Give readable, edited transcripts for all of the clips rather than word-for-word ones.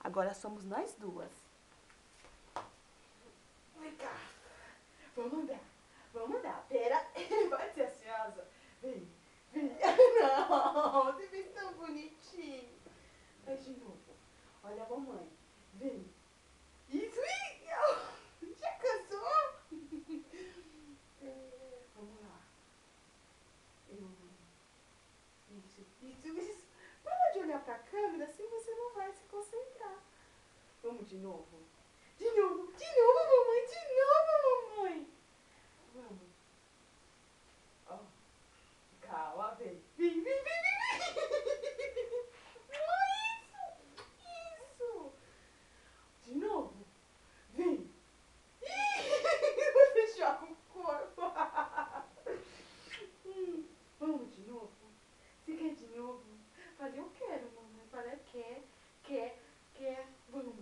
Agora somos nós duas. Vem cá. Vamos andar. Vamos andar. Pera. Pode ser ansiosa. Vem. Vem. Não. Você fez tão bonitinho. Faz de novo. Olha a mamãe. Vem. Isso. Já cansou? Vamos lá. Isso. Para de olhar pra câmera, assim você não vai se concentrar. Vamos de novo? De novo, mamãe, mamãe. Vamos. Ó, calma, vem. Vem. Isso. De novo. Vem. Você joga o corpo. Vamos de novo? Você quer de novo? Fala, eu quero, mamãe. Fala, quer. Vamos.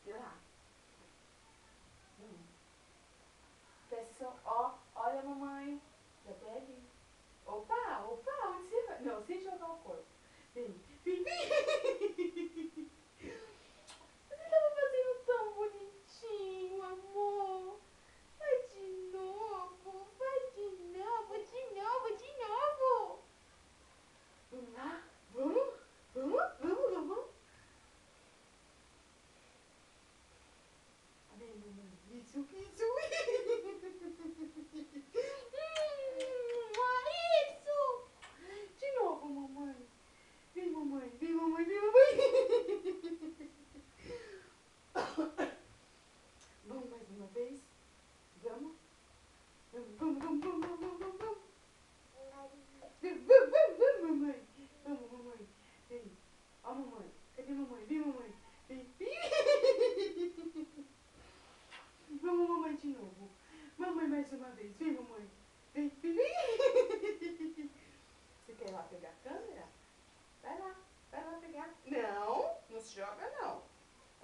E lá. Vamos. Presta atenção. Ó, olha, mamãe. Já tô ali. Opa, onde você vai? Não, sem jogar o corpo. Vem. Você tava fazendo tão bonitinho, amor. Vai de novo. Vamos lá? Vamos. Vem, mamãe. Isso. Isso. De novo, mamãe. Vem, mamãe. Vamos mais uma vez? Vamos? Vamos. Mamãe. Vamos, mamãe. Vem. Ó, mamãe. Cadê mamãe? Vem, mamãe. Vem. Vamos, mamãe, de novo. Mamãe, mais uma vez. Vem, mamãe. Vem. Você quer ir lá pegar a câmera? Vai lá pegar. Não se joga, não.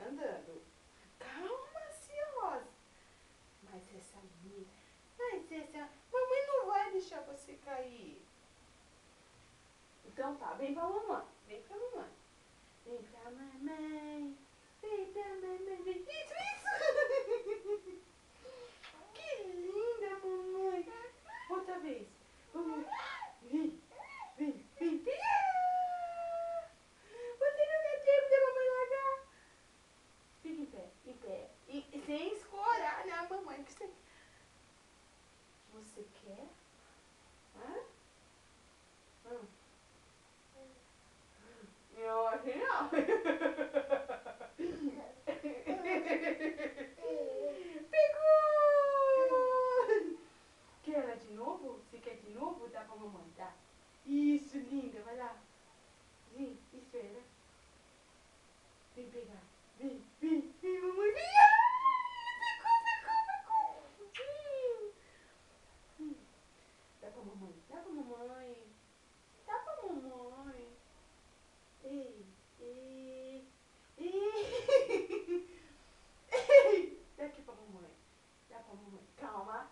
Andando. Calma, ansiosa. Mas essa... Mamãe não vai deixar você cair. Então tá, vem pra mamãe. Vem pra mamãe. Vem. Isso. Que linda, mamãe. Outra vez. Vamos. Vem. Você não quer tempo de mamãe largar? Fica em pé. E sem escorar na mamãe. Que você quer? Hã? Eu acho que não. Pegou! Quer ela de novo? Você quer de novo? Dá pra mamãe, tá? Isso, linda. Vai lá. Vem, espera. Vem pegar. Vem, mamãe. Vem. Pegou. Dá pra mamãe. Dá pra mamãe. Ei. Dá aqui pra mamãe. Calma.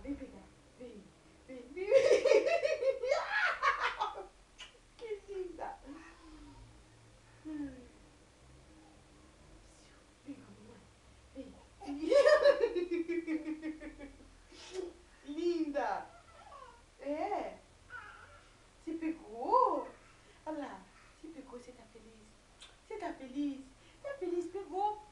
Vem pegar. Vem. Que linda. Vem com a mamãe. Vem. Linda. É. Você pegou? Olha lá. Você pegou, você tá feliz? Tá feliz? Pegou.